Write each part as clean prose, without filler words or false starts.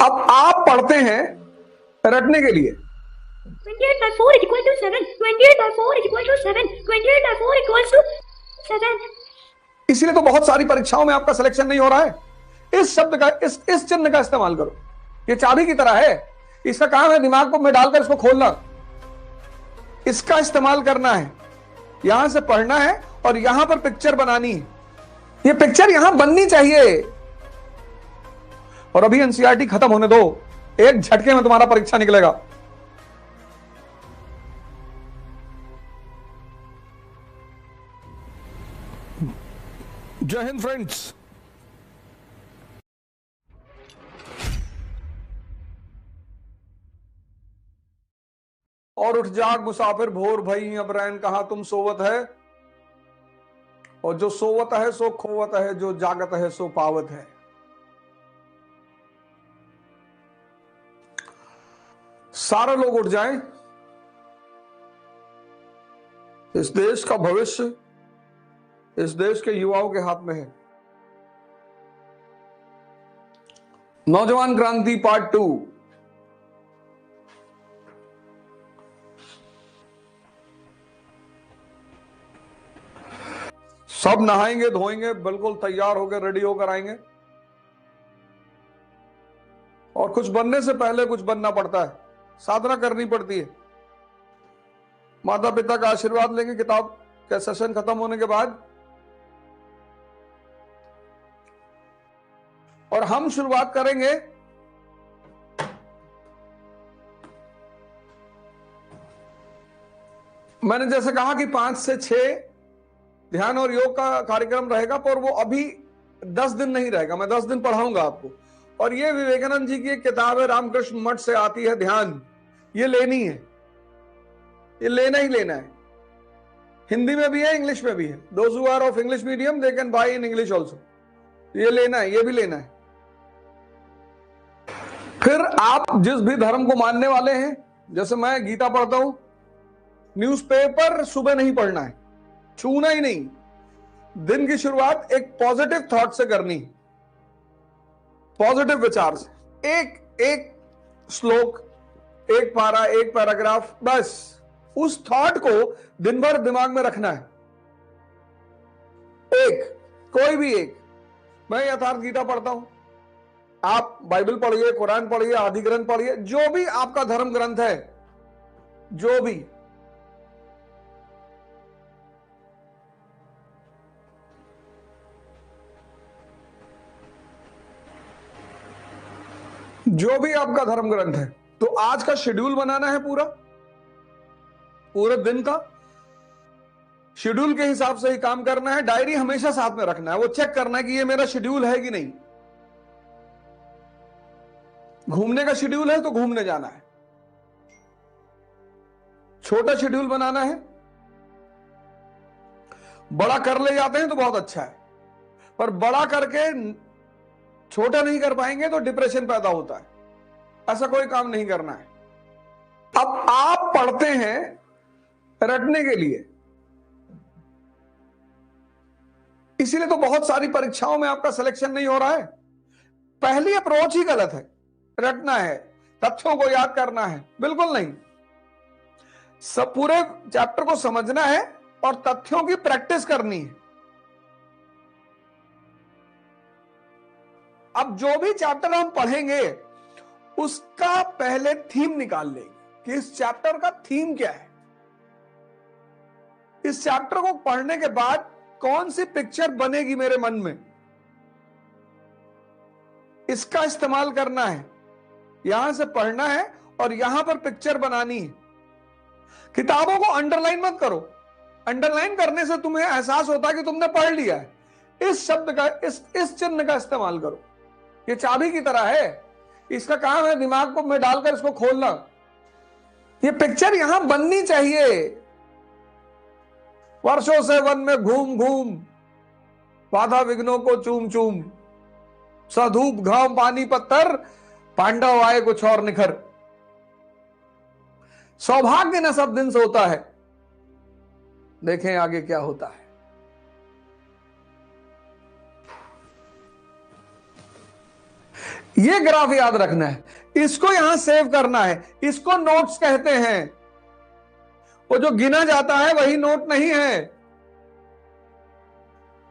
अब आप पढ़ते हैं रटने के लिए। 28 by 4 is equal to 7. 28 by 4 is equal to 7. 28 by 4 equals to 7. इसीलिए तो बहुत सारी परीक्षाओं में आपका सिलेक्शन नहीं हो रहा है। इस शब्द का इस चिन्ह का इस्तेमाल करो। ये चाबी की तरह है, इसका काम है दिमाग को में डालकर इसको खोलना। इसका इस्तेमाल करना है, यहां से पढ़ना है और यहां पर पिक्चर बनानी है। ये पिक्चर यहां बननी चाहिए। और अभी एनसीईआरटी खत्म होने दो, एक झटके में तुम्हारा परीक्षा निकलेगा। जय हिंद फ्रेंड्स। और उठ जाग मुसाफिर भोर भई, अब रैन कहां तुम सोवत है। और जो सोवत है सो खोवत है, जो जागत है सो पावत है। सारे लोग उठ जाएं। इस देश का भविष्य इस देश के युवाओं के हाथ में है। नौजवान क्रांति पार्ट 2। सब नहाएंगे धोएंगे, बिल्कुल तैयार होकर रेडी होकर आएंगे। और कुछ बनने से पहले कुछ बनना पड़ता है, साधना करनी पड़ती है। माता पिता का आशीर्वाद लेंगे किताब के सेशन खत्म होने के बाद। और हम शुरुआत करेंगे मैंने जैसे कहा कि 5 से 6 ध्यान और योग का कार्यक्रम रहेगा, पर वो अभी 10 दिन नहीं रहेगा। मैं 10 दिन पढ़ाऊंगा आपको। और ये विवेकानंद जी की एक किताब है, रामकृष्ण मठ से आती है ध्यान। ये लेनी है, ये लेना ही लेना है। हिंदी में भी है, इंग्लिश में भी है। Those who are of English medium they can buy in English also. ये लेना है, ये भी लेना है। फिर आप जिस भी धर्म को मानने वाले हैं, जैसे मैं गीता पढ़ता हूं, न्यूज़पेपर सुबह नहीं पढ़ना है, छूना ही नहीं। दिन की शुरुआत एक पॉजिटिव थॉट से करनी, पॉजिटिव विचार से। एक श्लोक, एक पारा, एक पैराग्राफ, बस उस थॉट को दिन भर दिमाग में रखना है। कोई भी एक। मैं यथार्थ गीता पढ़ता हूं, आप बाइबल पढ़िए, कुरान पढ़िए, आदि ग्रंथ पढ़िए, जो भी आपका धर्म ग्रंथ है, जो भी आपका धर्म ग्रंथ है। तो आज का शेड्यूल बनाना है, पूरे दिन का शेड्यूल के हिसाब से ही काम करना है। डायरी हमेशा साथ में रखना है, वो चेक करना है कि ये मेरा शेड्यूल है कि नहीं। घूमने का शेड्यूल है तो घूमने जाना है। छोटा शेड्यूल बनाना है। बड़ा कर ले जाते हैं तो बहुत अच्छा है, पर बड़ा करके छोटा नहीं कर पाएंगे तो डिप्रेशन पैदा होता है। ऐसा कोई काम नहीं करना है। अब आप पढ़ते हैं रटने के लिए, इसीलिए तो बहुत सारी परीक्षाओं में आपका सिलेक्शन नहीं हो रहा है। पहली अप्रोच ही गलत है। रटना है, तथ्यों को याद करना है, बिल्कुल नहीं। सब पूरे चैप्टर को समझना है और तथ्यों की प्रैक्टिस करनी है। अब जो भी चैप्टर हम पढ़ेंगे उसका पहले थीम निकाल लेंगे कि इस चैप्टर का थीम क्या है। इस चैप्टर को पढ़ने के बाद कौन सी पिक्चर बनेगी मेरे मन में, इसका इस्तेमाल करना है। यहां से पढ़ना है और यहां पर पिक्चर बनानी है। किताबों को अंडरलाइन मत करो। अंडरलाइन करने से तुम्हें एहसास होता है कि तुमने पढ़ लिया है। इस शब्द का इस चिन्ह का इस्तेमाल करो। ये चाबी की तरह है, इसका काम है दिमाग को में डालकर इसको खोलना। ये पिक्चर यहां बननी चाहिए। वर्षों से वन में घूम घूम, बाधा विघ्नों को चूम चूम, सधूप घाम पानी पत्थर, पांडव आए कुछ और निखर। सौभाग्य न सब दिन सोता है, देखें आगे क्या होता है। ये ग्राफ याद रखना है, इसको यहां सेव करना है, इसको नोट्स कहते हैं। वो जो गिना जाता है वही नोट नहीं है।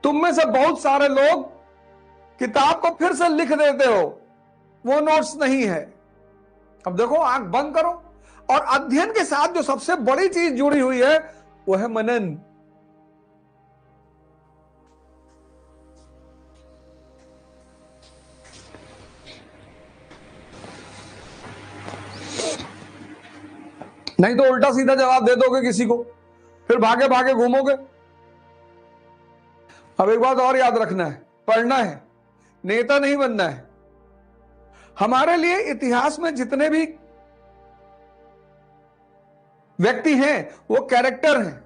तुम में से बहुत सारे लोग किताब को फिर से लिख देते हो, वो नोट्स नहीं है। अब देखो, आंख बंद करो, और अध्ययन के साथ जो सबसे बड़ी चीज जुड़ी हुई है वो है मनन। नहीं तो उल्टा सीधा जवाब दे दोगे किसी को, फिर भागे भागे घूमोगे। अब एक बात और याद रखना है, पढ़ना है, नेता नहीं बनना है। हमारे लिए इतिहास में जितने भी व्यक्ति हैं वो कैरेक्टर हैं,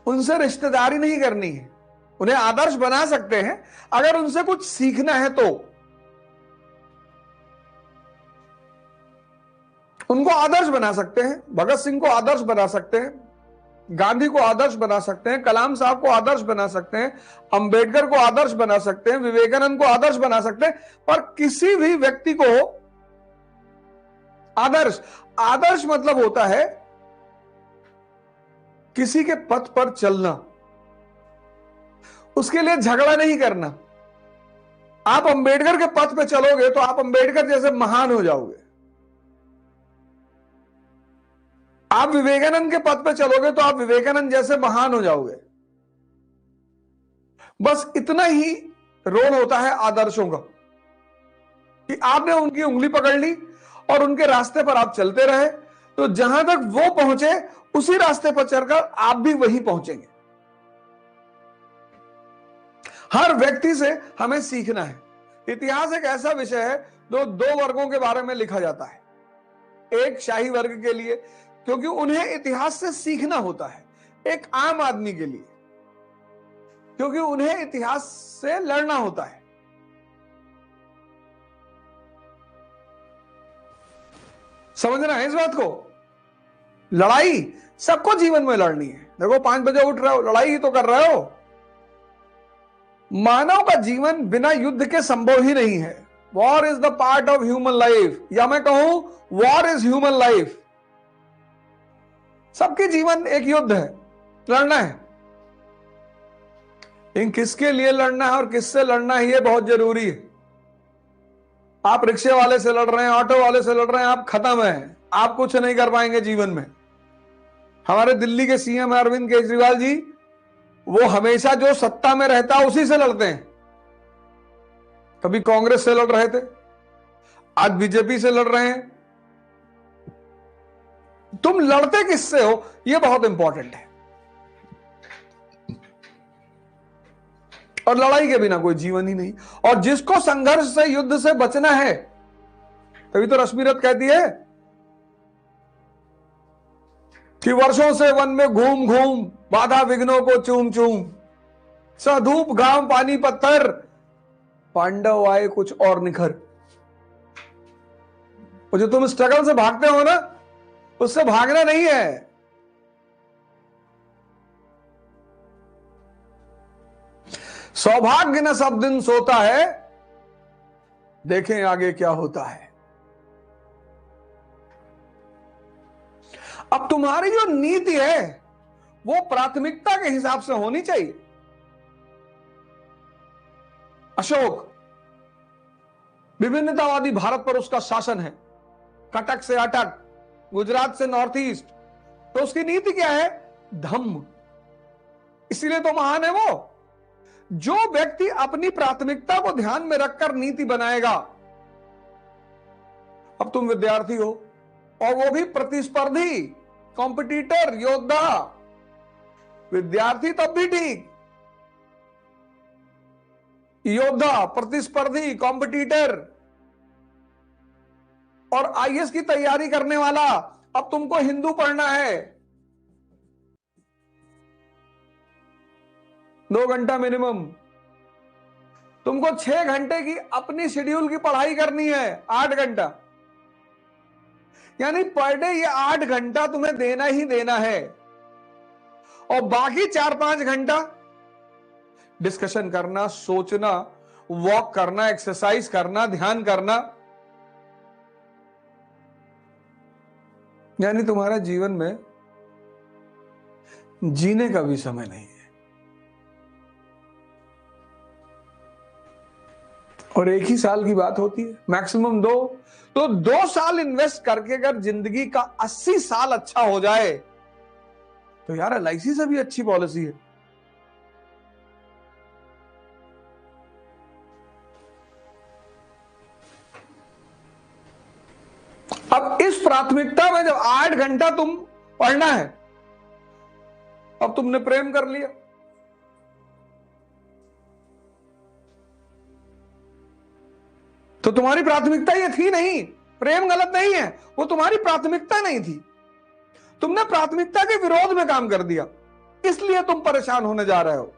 उनसे रिश्तेदारी नहीं करनी है। उन्हें आदर्श बना सकते हैं अगर उनसे कुछ सीखना है तो। उनको आदर्श बना सकते हैं, भगत सिंह को आदर्श बना सकते हैं, गांधी को आदर्श बना सकते हैं, कलाम साहब को आदर्श बना सकते हैं, अंबेडकर को आदर्श बना सकते हैं, विवेकानंद को आदर्श बना सकते हैं, पर किसी भी व्यक्ति को आदर्श मतलब होता है किसी के पथ पर चलना, उसके लिए झगड़ा नहीं करना। आप अंबेडकर के पथ पर चलोगे तो आप अंबेडकर जैसे महान हो जाओगे। आप विवेकानंद के पथ पर चलोगे तो आप विवेकानंद जैसे महान हो जाओगे। बस इतना ही रोल होता है आदर्शों का, कि आपने उनकी उंगली पकड़ ली और उनके रास्ते पर आप चलते रहे, तो जहां तक वो पहुंचे उसी रास्ते पर चलकर आप भी वहीं पहुंचेंगे। हर व्यक्ति से हमें सीखना है। इतिहास एक ऐसा विषय है जो दो वर्गों के बारे में लिखा जाता है। एक शाही वर्ग के लिए, क्योंकि उन्हें इतिहास से सीखना होता है। एक आम आदमी के लिए, क्योंकि उन्हें इतिहास से लड़ना होता है। समझना है इस बात को। लड़ाई सबको जीवन में लड़नी है। देखो, 5 बजे उठ रहे हो, लड़ाई ही तो कर रहे हो। मानव का जीवन बिना युद्ध के संभव ही नहीं है। War is the part of human life, या मैं कहूं वॉर इज ह्यूमन लाइफ। सबके जीवन एक युद्ध है, लड़ना है। इन किसके लिए लड़ना है और किससे लड़ना है, ये बहुत जरूरी है। आप रिक्शे वाले से लड़ रहे हैं, ऑटो वाले से लड़ रहे हैं, आप खत्म हैं। आप कुछ नहीं कर पाएंगे जीवन में। हमारे दिल्ली के सीएम अरविंद केजरीवाल जी, वो हमेशा जो सत्ता में रहता है उसी से लड़ते हैं। कभी कांग्रेस से लड़ रहे थे, आज बीजेपी से लड़ रहे हैं। तुम लड़ते किससे हो, यह बहुत इंपॉर्टेंट है। और लड़ाई के बिना कोई जीवन ही नहीं। और जिसको संघर्ष से, युद्ध से बचना है, तभी तो रश्मिरथ कहती है कि वर्षों से वन में घूम घूम, बाधा विघ्नों को चूम चूम, सधूप घाम पानी पत्थर, पांडव आए कुछ और निखर। वो जो तुम स्ट्रगल से भागते हो ना, उससे भागना नहीं है। सौभाग्य न सब दिन सोता है, देखें आगे क्या होता है। अब तुम्हारी जो नीति है वो प्राथमिकता के हिसाब से होनी चाहिए। अशोक, विभिन्नतावादी भारत पर उसका शासन है, कटक से अटक, गुजरात से नॉर्थ ईस्ट, तो उसकी नीति क्या है? धम्म। इसीलिए तो महान है वो। जो व्यक्ति अपनी प्राथमिकता को ध्यान में रखकर नीति बनाएगा। अब तुम विद्यार्थी हो और वो भी प्रतिस्पर्धी, कॉम्पिटिटर, योद्धा। विद्यार्थी तब भी ठीक, योद्धा, प्रतिस्पर्धी, कॉम्पिटिटर और आईएएस की तैयारी करने वाला। अब तुमको हिंदू पढ़ना है, 2 घंटा मिनिमम। तुमको 6 घंटे की अपनी शेड्यूल की पढ़ाई करनी है, 8 घंटा, यानी पर डे ये 8 घंटा तुम्हें देना ही देना है। और बाकी 4-5 घंटा डिस्कशन करना, सोचना वॉक करना, एक्सरसाइज करना, ध्यान करना, यानी तुम्हारा जीवन में जीने का भी समय नहीं है। और एक ही साल की बात होती है, मैक्सिमम 2, तो 2 साल इन्वेस्ट करके अगर जिंदगी का 80 साल अच्छा हो जाए तो यार LIC से भी अच्छी पॉलिसी है। अब इस प्राथमिकता में जब 8 घंटा तुम पढ़ना है, अब तुमने प्रेम कर लिया, तो तुम्हारी प्राथमिकता ये थी नहीं। प्रेम गलत नहीं है, वो तुम्हारी प्राथमिकता नहीं थी। तुमने प्राथमिकता के विरोध में काम कर दिया, इसलिए तुम परेशान होने जा रहे हो।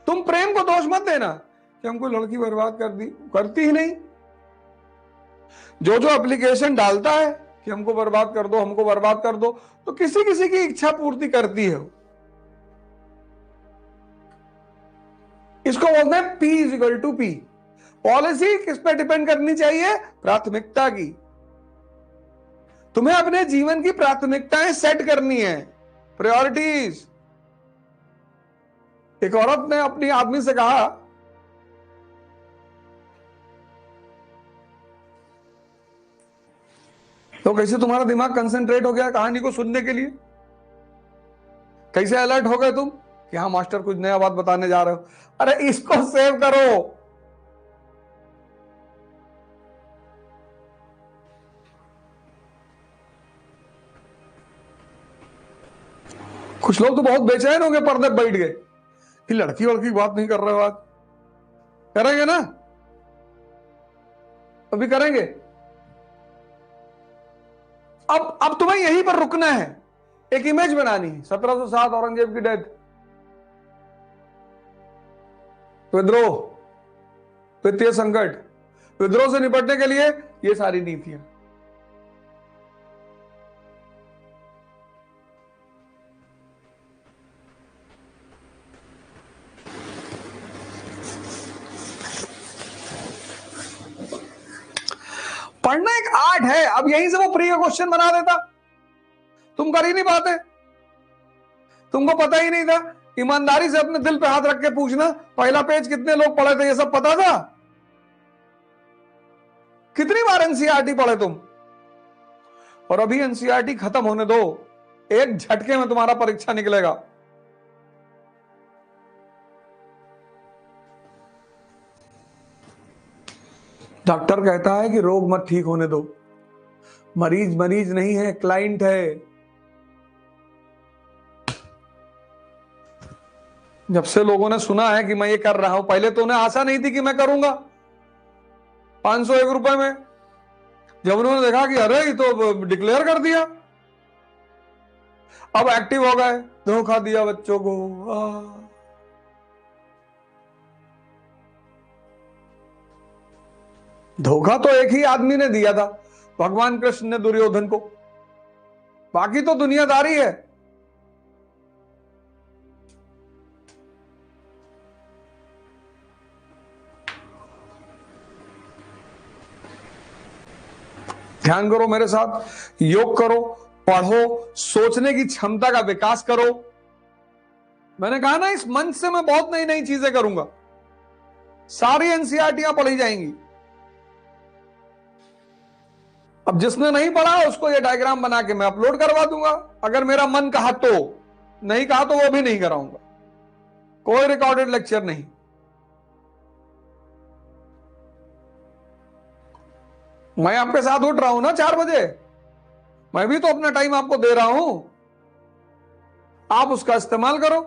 तुम प्रेम को दोष मत देना कि हमको लड़की बर्बाद कर दी, करती ही नहीं। जो जो एप्लीकेशन डालता है कि हमको बर्बाद कर दो, हमको बर्बाद कर दो, तो किसी किसी की इच्छा पूर्ति करती है। इसको बोलते हैं P=P। पॉलिसी किस पे डिपेंड करनी चाहिए? प्राथमिकता की। तुम्हें अपने जीवन की प्राथमिकताएं सेट करनी है, प्रायोरिटीज। एक औरत ने अपनी आदमी से कहा, तो कैसे तुम्हारा दिमाग कंसंट्रेट हो गया कहानी को सुनने के लिए? कैसे अलर्ट हो गए तुम कि हाँ मास्टर कुछ नया बात बताने जा रहे हो? अरे इसको सेव करो। कुछ लोग तो बहुत बेचैन हो गए, पर्दे बैठ गए कि लड़की वड़की की बात नहीं कर रहे हो। आज करेंगे ना, अभी करेंगे। अब तुम्हें यहीं पर रुकना है, एक इमेज बनानी है। 1707 औरंगजेब की डेथ, विद्रोह, वित्तीय संकट, विद्रोह से निपटने के लिए ये सारी नीतियां। पढ़ना एक आर्ट है। अब यहीं से वो प्री क्वेश्चन बना देता, तुम कर ही नहीं पाते। तुमको पता ही नहीं था। ईमानदारी से अपने दिल पे हाथ रख के पूछना, पहला पेज कितने लोग पढ़े थे? ये सब पता था? कितनी बार एनसीईआरटी पढ़े तुम? और अभी एनसीईआरटी खत्म होने दो, एक झटके में तुम्हारा परीक्षा निकलेगा। डॉक्टर कहता है कि रोग मत ठीक होने दो। मरीज मरीज नहीं है, क्लाइंट है। जब से लोगों ने सुना है कि मैं ये कर रहा हूं, पहले तो उन्हें आशा नहीं थी कि मैं करूंगा 501 रुपए में। जब उन्होंने देखा कि अरे ये तो डिक्लेयर कर दिया, अब एक्टिव हो गए। धोखा दिया बच्चों को। धोखा तो एक ही आदमी ने दिया था, भगवान कृष्ण ने दुर्योधन को। बाकी तो दुनियादारी है। ध्यान करो मेरे साथ, योग करो, पढ़ो, सोचने की क्षमता का विकास करो। मैंने कहा ना, इस मंच से मैं बहुत नई नई चीजें करूंगा। सारी एनसीईआरटीयां पढ़ी जाएंगी। अब जिसने नहीं पढ़ा उसको ये डायग्राम बना के मैं अपलोड करवा दूंगा, अगर मेरा मन कहा तो। नहीं कहा तो वो भी नहीं कराऊंगा। कोई रिकॉर्डेड लेक्चर नहीं। मैं आपके साथ उठ रहा हूं ना 4 बजे, मैं भी तो अपना टाइम आपको दे रहा हूं। आप उसका इस्तेमाल करो।